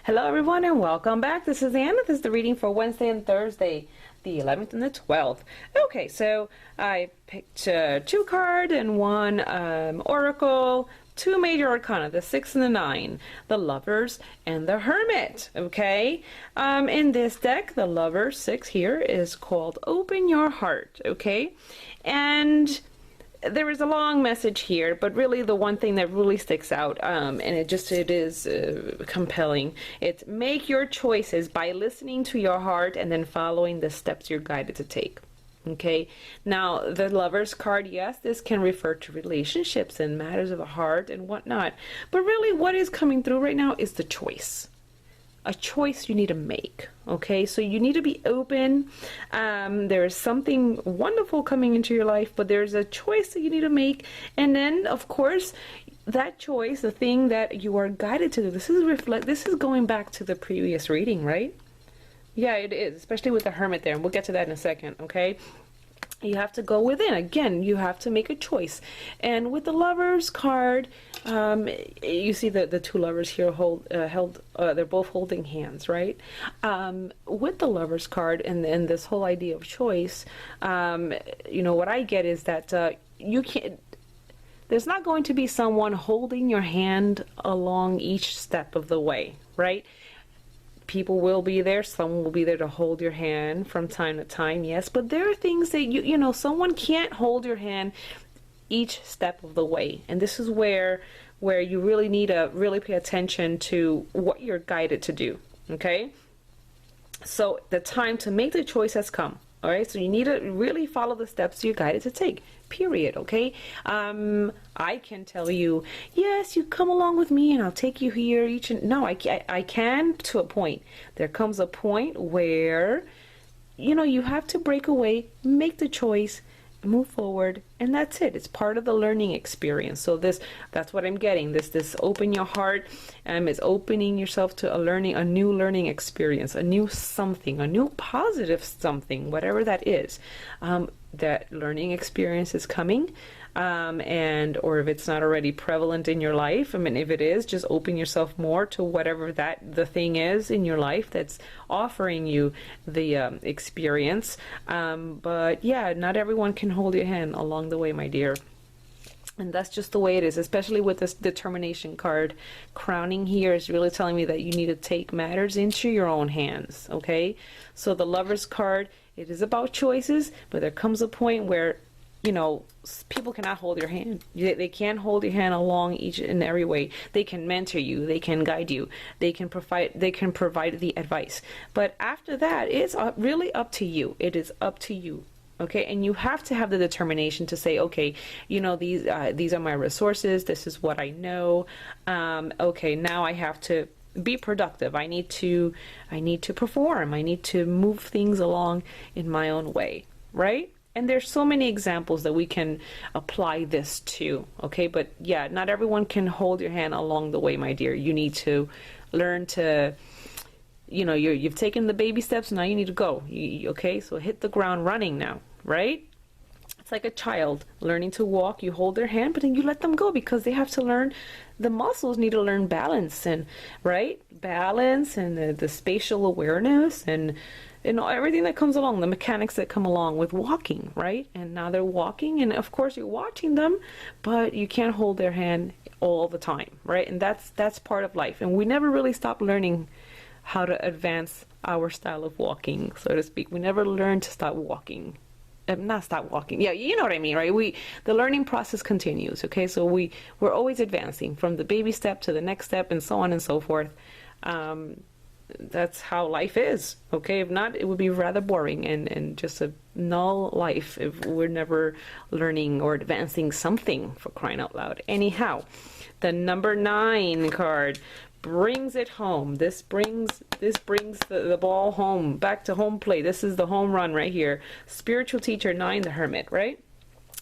Hello everyone and welcome back. This is Anna. This is the reading for Wednesday and Thursday, the 11th and the 12th. Okay, so I picked two card and one oracle, two major arcana, the 6 and the 9, the Lovers and the Hermit. Okay, in this deck, the Lover 6 here is called Open Your Heart. Okay, and there is a long message here, but really the one thing that really sticks out, and it is compelling. It's make your choices by listening to your heart and then following the steps you're guided to take. Okay, now the Lover's card, yes, this can refer to relationships and matters of the heart and whatnot, but really what is coming through right now is the choice. A choice you need to make. Okay, so you need to be open. There is something wonderful coming into your life, but there's a choice that you need to make. And then, of course, that choice, the thing that you are guided to do, this is going back to the previous reading, right? Yeah, it is, especially with the Hermit there, and we'll get to that in a second. Okay, you have to go within. Again, you have to make a choice. And with the Lover's card, you see the two lovers here they're both holding hands, right? With the Lover's card and this whole idea of choice, what I get is that you can't, there's not going to be someone holding your hand along each step of the way, right? People will be there, someone will be there to hold your hand from time to time, yes, but there are things that someone can't hold your hand each step of the way. And this is where you really need to really pay attention to what you're guided to do. Okay, so the time to make the choice has come. All right, so you need to really follow the steps you're guided to take, period. Okay, I can tell you, yes, you come along with me and I'll take you here no, I can to a point. There comes a point where you have to break away, make the choice, move forward, and that's it. It's part of the learning experience. So that's what I'm getting. This open your heart is opening yourself to a new learning experience, a new something, a new positive something, whatever that is. That learning experience is coming, or if it's not already prevalent in your life, if it is, just open yourself more to whatever the thing is in your life that's offering you the experience. But yeah, not everyone can hold your hand along the way, my dear. And that's just the way it is, especially with this determination card. Crowning here is really telling me that you need to take matters into your own hands, okay? So the Lover's card, it is about choices, but there comes a point where, people cannot hold your hand. They can't hold your hand along each and every way. They can mentor you, they can guide you, they can provide the advice. But after that, it's really up to you. It is up to you. Okay, and you have to have the determination to say, okay, these are my resources. This is what I know. Okay, now I have to be productive. I need to perform. I need to move things along in my own way, right? And there's so many examples that we can apply this to. Okay, but yeah, not everyone can hold your hand along the way, my dear. You need to learn to. You've taken the baby steps. Now you need to go. Okay, so hit the ground running now. Right? It's like a child learning to walk. You hold their hand, but then you let them go because they have to learn. The muscles need to learn balance and balance and the spatial awareness and everything that comes along, the mechanics that come along with walking, right? And now they're walking, and of course you're watching them, but you can't hold their hand all the time, right? And that's part of life, and we never really stop learning how to advance our style of walking, so to speak. We never learn to stop walking. Not stop walking. Yeah, you know what I mean, right? The learning process continues. Okay, so we're always advancing from the baby step to the next step, and so on and so forth. That's how life is. Okay, if not, it would be rather boring and just a null life if we're never learning or advancing something, for crying out loud. Anyhow, the number 9 card brings it home. This brings the ball home, back to home plate. This is the home run right here. Spiritual teacher 9, the Hermit, right?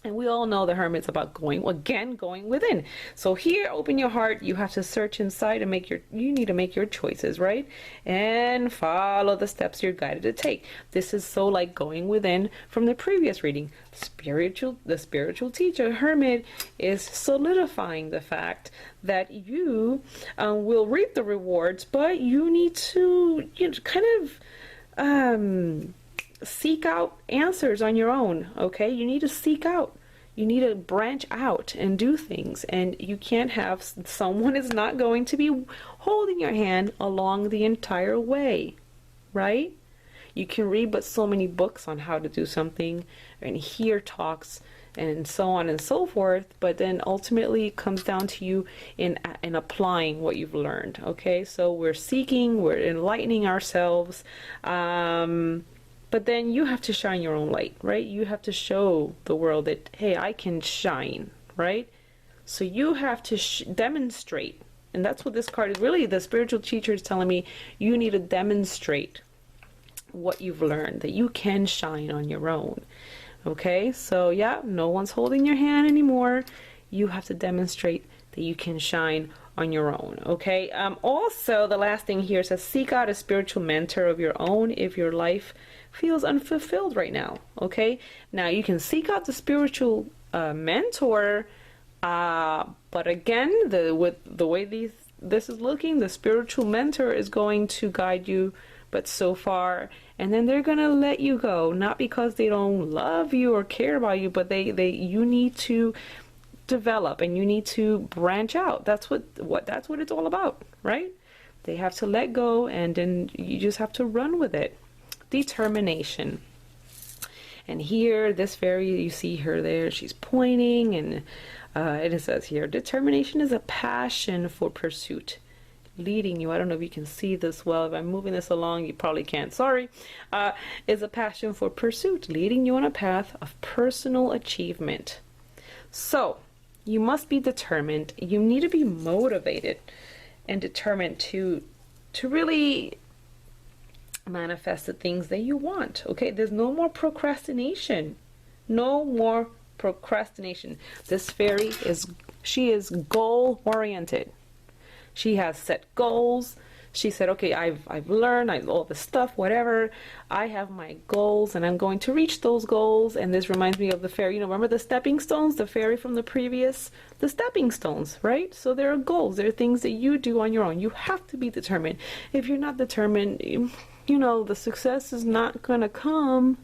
And we all know the Hermit's about going within. So here, open your heart. You have to search inside and you need to make your choices, right? And follow the steps you're guided to take. This is so like going within from the previous reading. The spiritual teacher, Hermit, is solidifying the fact that you will reap the rewards, but you need to, kind of, seek out answers on your own. Okay, you need to seek out, you need to branch out and do things, and you can't have someone is not going to be holding your hand along the entire way, right? You can read but so many books on how to do something and hear talks and so on and so forth, but then ultimately it comes down to you in applying what you've learned. Okay, so we're enlightening ourselves, but then you have to shine your own light, right? You have to show the world that, hey, I can shine, right? So you have to demonstrate. And that's what this card is really. The spiritual teacher is telling me you need to demonstrate what you've learned, that you can shine on your own. Okay, so yeah, no one's holding your hand anymore. You have to demonstrate that you can shine on your own. Okay, also the last thing here says seek out a spiritual mentor of your own if your life feels unfulfilled right now. Okay, now you can seek out the spiritual mentor, but again, with the way this is looking, the spiritual mentor is going to guide you but so far, and then they're gonna let you go, not because they don't love you or care about you, but you need to develop and you need to branch out. That's what it's all about, right? They have to let go, and then you just have to run with it. Determination. And here, this fairy, you see her there, she's pointing, and it says here, determination is a passion for pursuit, leading you. I don't know if you can see this well. If I'm moving this along, you probably can't. Sorry. Is a passion for pursuit, leading you on a path of personal achievement. So, you must be determined. You need to be motivated and determined to really manifest the things that you want. Okay, there's no more procrastination. No more procrastination. This fairy she is goal oriented. She has set goals. She said, okay, I've learned all this stuff, whatever. I have my goals and I'm going to reach those goals. And this reminds me of the fairy, remember the stepping stones, the fairy from the stepping stones, right? So there are goals. There are things that you do on your own. You have to be determined. If you're not determined, the success is not going to come.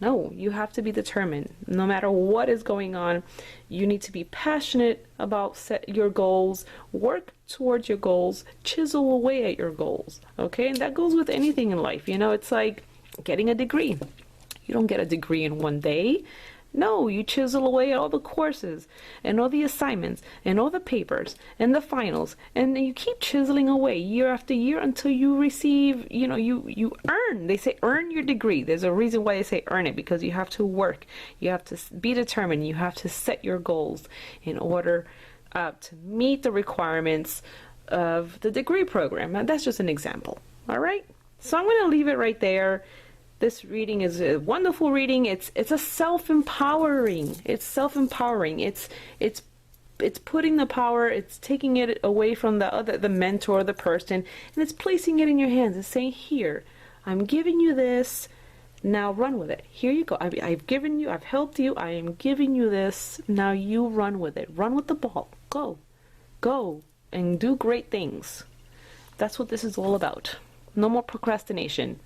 No, you have to be determined. No matter what is going on, you need to be passionate about your goals, work towards your goals, chisel away at your goals. Okay, and that goes with anything in life. It's like getting a degree. You don't get a degree in one day. No, you chisel away at all the courses and all the assignments and all the papers and the finals, and you keep chiseling away year after year until you receive, you earn. They say earn your degree. There's a reason why they say earn it, because you have to work. You have to be determined. You have to set your goals in order to meet the requirements of the degree program. Now, that's just an example. All right. So I'm going to leave it right there. This reading is a wonderful reading. It's a self-empowering. It's self-empowering. It's putting the power, it's taking it away from the mentor, the person, and it's placing it in your hands. It's saying, here, I'm giving you this. Now run with it. Here you go. I've given you, I've helped you. I am giving you this. Now you run with it. Run with the ball. Go and do great things. That's what this is all about. No more procrastination.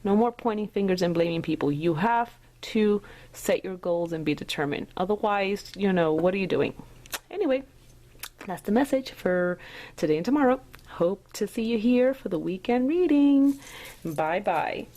No more pointing fingers and blaming people. You have to set your goals and be determined. Otherwise, what are you doing? Anyway, that's the message for today and tomorrow. Hope to see you here for the weekend reading. Bye-bye.